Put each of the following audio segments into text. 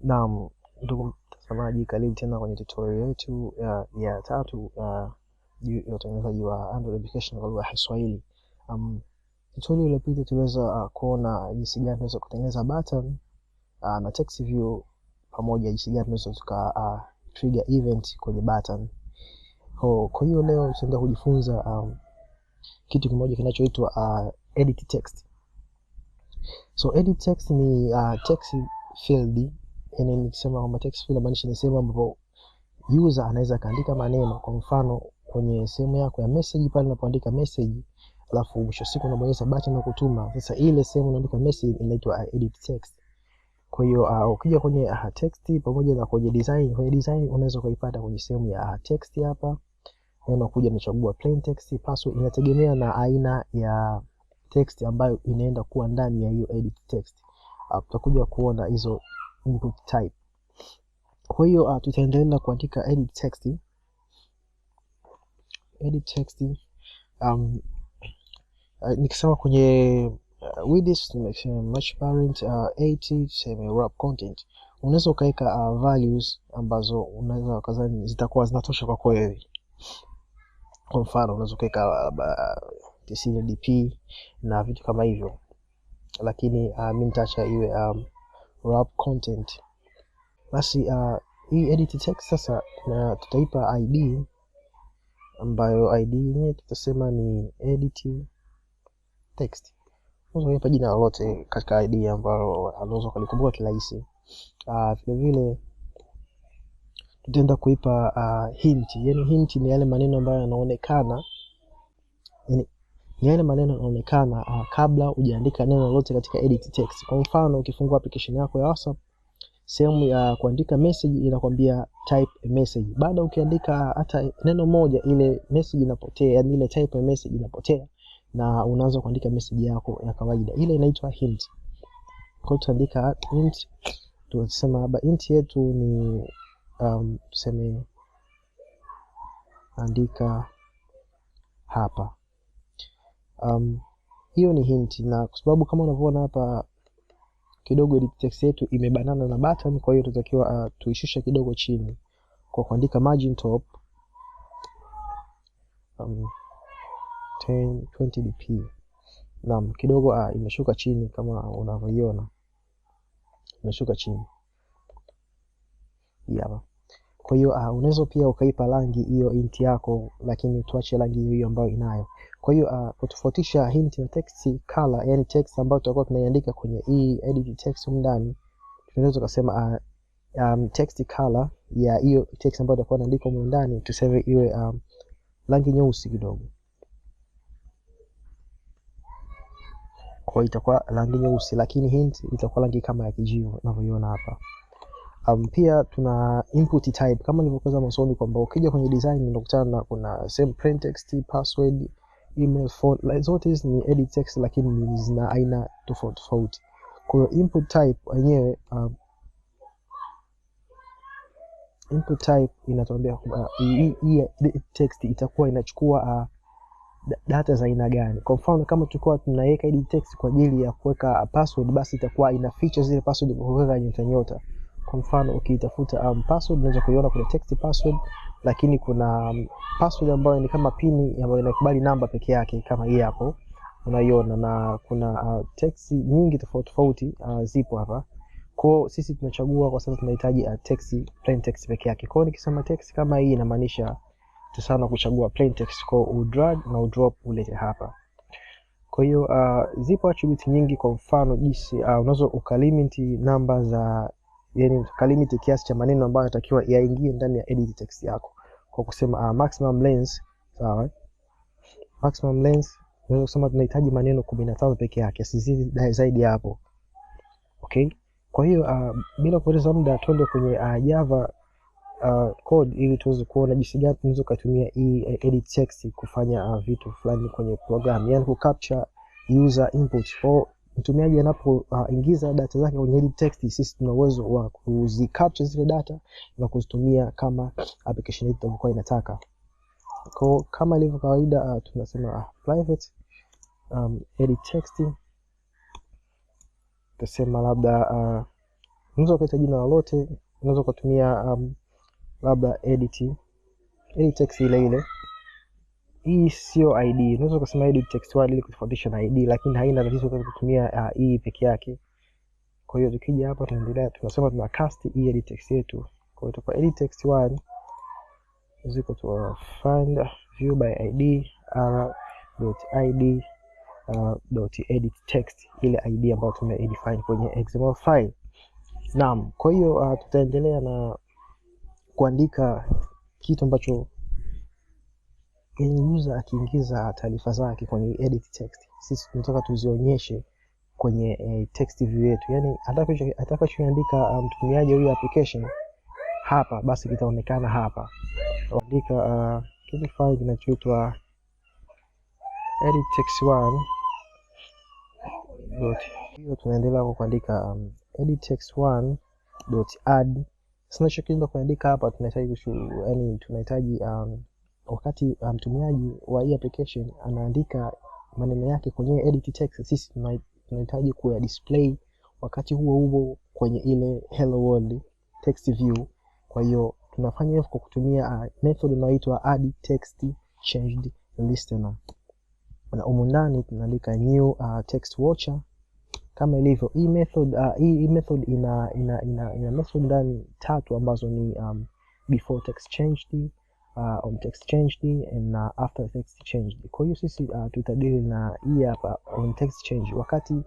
Naam, ndugu mtazamaji, karibu tena kwenye tutorial yetu ya tatu juu ya utengenezaji wa Android application kwa lugha ya Kiswahili. Tutorial iliyopita tuliweza kuona jinsi gani tunaweza kutengeneza button na text view pamoja, jinsi gani tunaweza tuka trigger event kwenye button. Kwa hiyo leo tutaenda kujifunza kitu kimoja kinachoitwa EditText. So EditText ni text field. Yani nikisema kwamba text field maanisha ni sehemu ambapo user anaweza kaandika maneno. Kwa mfano kwenye sehemu yako ya message, pale unapoandika message alafu mwisho siku unabonyeza button na kutuma, sasa ile sehemu unaandika message inaitwa edit text. Kwa hiyo ukija kwenye text pamoja na kwenye design unaweza kuipata kwenye sehemu ya text hapa. Unakuja unachagua plain text, password inategemea na aina ya text ambayo inaenda kuwa ndani ya hiyo edit text. Tutakuja kuona hizo input type. Kwa hiyo tutaendelea kuandika edit text. Nikisema kwenye width match parent 80 sema wrap content, unaweza ukaweka values ambazo unaweza kazani zitakuwa zinatosha kwa kweli. Kwa mfano unaweza ukaweka 90 dp na vitu kama hivyo, lakini mimi nitaacha iwe wrap content. Basi hii edit text sasa tutaipa id, ambayo id yenyewe tutasema ni edit text. Unaweza kuipa jina lolote katika id ambayo unaweza kulikumbuka kirahisi. Vile vile tutaenda kuipa hint. Yani hint ni yale maneno ambayo yanaonekana, yani yale maneno yanaonekana kabla hujaandika neno lolote katika edit text. Kwa mfano ukifungua application yako ya WhatsApp, sehemu ya kuandika message inakwambia type a message. Baada ukiandika hata neno moja, ile message inapotea, yani ile type a message inapotea na unaanza kuandika message yako ya kawaida. Ile inaitwa hint. Kwa hiyo tutaandika hint, tunasema hapa hint yetu ni tuseme andika hapa. Hiyo ni hint, na kwa sababu kama unavyoona hapa kidogo edit text yetu imebanana na button, kwa hiyo tutakiwa tuishushe kidogo chini kwa kuandika margin top 20 dp. Naam, kidogo imeshuka chini kama unavyoiona, imeshuka chini. Yeah. Kwa hiyo unaweza pia ukaipa rangi hiyo hint yako, lakini tuache rangi hiyo ambayo inayo. Kwa hiyo kutofautisha hint na text color, yani text ambayo tutakuwa tunaiandika kwenye hii edit text ndani, tunaweza kusema text color ya hiyo text ambayo tutakuwa tunaandika huko ndani tuseme iwe rangi nyeusi kidogo. Kwa hiyo itakuwa rangi nyeusi, lakini hint itakuwa rangi kama ya kijivu unavyoiona hapa. Pia tuna input type kama nilivyokueleza mwanzoni kwamba ukija kwenye design unakutana na kuna same plain text, password, email, phone, zote hizi ni edit text lakini zina aina tofauti tofauti. Kwa hiyo input type yenyewe input type inatuambia kwamba hii text itakuwa inachukua data za aina gani. Kwa mfano kama tulikuwa tunaweka edit text kwa ajili ya kuweka password, basi itakuwa ina features zile password kuweka nyota. Kwa mfano ukitafuta password unaweza kuiona kuna text password, lakini kuna password ambayo ni kama pin ambayo inakubali namba peke yake kama hii hapo unaiona, na kuna text nyingi tofauti tofauti zipo hapa. Kwa sisi tunachagua kwa sababu tunahitaji text, plain text peke yake. Kwa hiyo nikisema text kama hii inamaanisha tusana kuchagua plain text, kwa udrag na udrop ulete hapa. Kwa hiyo zipo attributes nyingi. Kwa mfano jinsi unaweza ukalimit namba za, yani ukalimit kiasi cha maneno ambayo yanatakiwa yaingie ndani ya edit text yako kwa kusema maximum length. Sawa, maximum length unaweza kusema tunahitaji maneno 15 peke yake, asizidi zaidi hapo. Okay, kwa hiyo bila kupoteza muda tuende kwenye Java code ili tuweze kuona jinsi gani tunaweza kutumia hii edit text kufanya vitu fulani kwenye program, yani ku capture user input. Kwa mtumiaji anapoingiza data zake kwenye edit text, sisi tuna uwezo wa kuzi capture zile data na kuzitumia kama application yetu itakuwa inataka. Kwa kama ilivyo kawaida tunasema private edit text, tutasema labda Unaweza kuleta jina lolote, unaweza kutumia labda EditText ile. Hii sio ID. Unaweza kusema EditText 1 ili kutofautisha na ID, lakini haina tatizo kwa kutumia hii peke yake. Kwa hiyo tukija hapa tunaendelea, tunasema tuna cast hii EditText yetu. Kwa hiyo tutakuwa EditText 1 is equal to find view by ID r.id .editText, ile ID ambayo tumedefine kwenye XML file. Naam, kwa hiyo tutaendelea na kuandika kitu ambacho user akiingiza taarifa zake kwenye EditText, sisi tunataka tuzionyeshe kwenye text view yetu. Yani atakachoandika mtumiaji wa application hapa, basi kitaonekana hapa. Tuandika kitu file kinachoitwa EditText1 hiyo tunaendelea kuandika EditText1.add. Sasa tunachokienda kuandika hapa, tunahitaji wakati mtumiaji wa hii application anaandika maneno yake kwenye EditText, sisi tunahitaji kuya display wakati huo kwenye ile hello world text view. Kwa hiyo tunafanya hivyo kwa kutumia method inayoitwa addTextChanged listener, na humu ndani tunaandika new text watcher kama ilivyo. Hii method ina method ndani 3 ambazo ni before text changed, on text changed and after text changed. Kwa hiyo sisi tutadili na hii hapa on text change. Wakati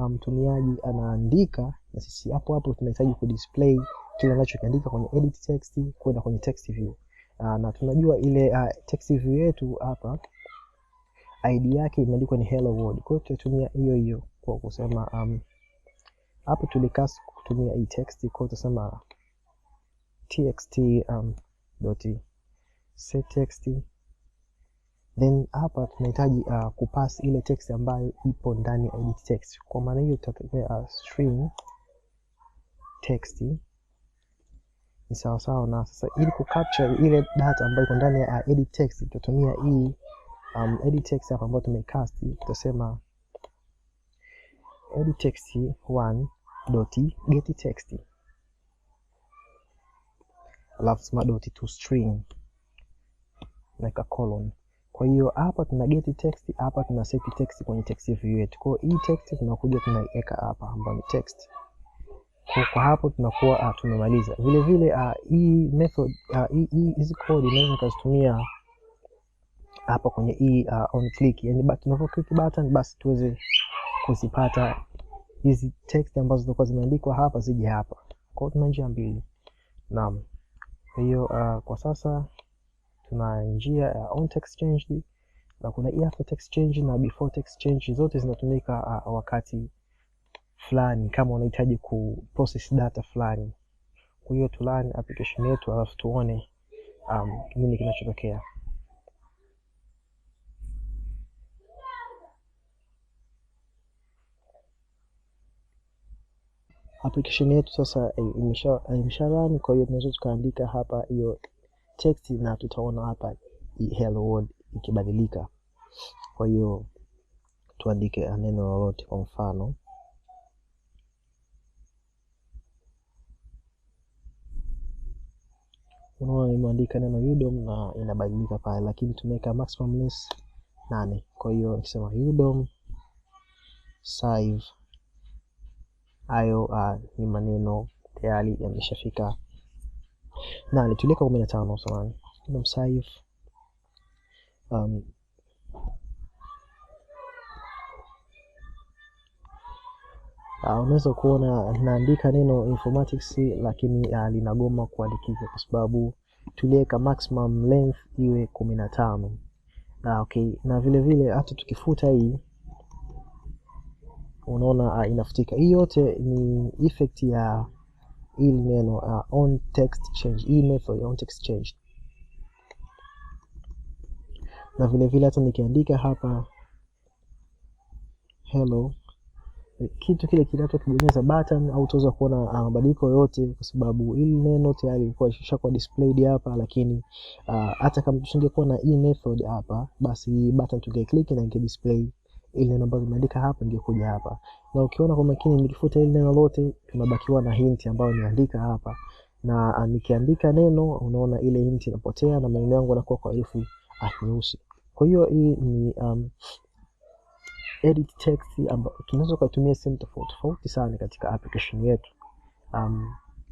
mtumiaji anaandika, na sisi hapo tunahitaji kudisplay kile anachokiandika kwenye EditText kwenda kwenye text view. Na tunajua ile text view yetu hapa ID yake imeandikwa ni hello world. Kwa hiyo tutatumia hiyo kwa kusema hapo tulicast kutumia hii text. Kwa hiyo tutasema txt setText, then hapa tunahitaji kupass ile text ambayo ipo ndani ya EditText. Kwa maana hiyo tutatumia string text ni sawa na sasa, ili kucapture ile data ambayo iko ndani ya EditText tutatumia hii EditText hapa ambayo tumecast. Tutasema EditText1.getText alafu .toString like a colon. Kwa hiyo hapa tuna getText, hapa tuna setText kwenye text view yetu. Kwa hiyo hii text tunakuja tunaiweka hapa ambayo ni text. Kwa hapo tunakuwa tumemaliza. Vile vile hii method hizi code inaweza kuzitumia hapa kwenye hii on click, yani tunapo click button basi tuweze kuzipata hizi text ambazo zilikuwa zimeandikwa hapa zije hapa. Kwa hiyo tuna njia mbili. Naam. Kwa hiyo kwa sasa tuna njia ya on text change na kuna hii after text change na before text change. Zote zinatumika wakati fulani kama unahitaji kuprocess data fulani. Kwa hiyo tulani application yetu alafu tuone nini kinachotokea. Application yetu sasa imesha run. Kwa hiyo tunaweza tukaandika hapa hiyo text na tutaona hapa hello world ikibadilika. Kwa hiyo tuandike neno lolote, kwa mfano unaona nimeandika neno udom na inabadilika pale, lakini tumeweka maximum length 8. Kwa hiyo nikisema udom save, hayo ni maneno tayari yameshafika 8. Tuliweka 15 samani. Udom save unaweza kuona naandika neno informatics lakini linagoma kuandikika kwa sababu tuliweka maximum length iwe 15. Okay, na vile vile hata tukifuta hii unaona inafutika. Hii yote ni effect ya hili neno on text change, hii method on text change. Na vile vile hata nikiandika hapa hello, kitu kile kinachobonyeza button au utaweza kuona mabadiliko yote, kwa sababu hili neno tayari lilikuwa lishakuwa displayed hapa. Lakini hata kama tusingekuwa na hii method hapa, basi hii button tungeclick na inge display ile neno ambayo imeandika hapa ingekuja hapa. Na ukiona kwa makini nikifuta ile neno lote, tunabakiwa na hint ambayo niandika hapa, na nikiandika neno unaona ile hint inapotea na maneno yangu yanakuwa kwa herufi nyeusi. Kwa hiyo hii ni edit text ambayo tunaweza kutumia sehemu tofauti sana katika application yetu.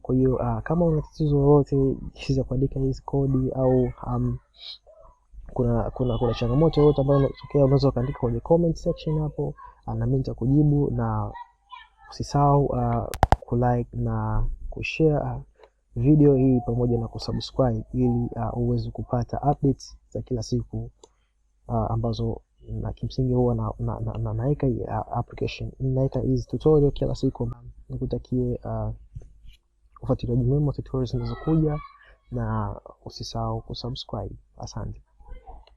Kwa hiyo kama una tatizo lolote jinsi ya kuandika hizi kodi, au kuna changamoto yoyote ambayo inatokea, unaweza kuandika kwenye comment section hapo, na mimi nitakujibu. Na usisahau kulike na kushare video hii pamoja na kusubscribe, ili uweze kupata updates za kila siku ambazo na kimsingi huwa naweka application, naweka hizi tutorial kila siku. Nikutakie ufuatiliaji mwema wa tutorials zinazokuja, na usisahau kusubscribe. Asante.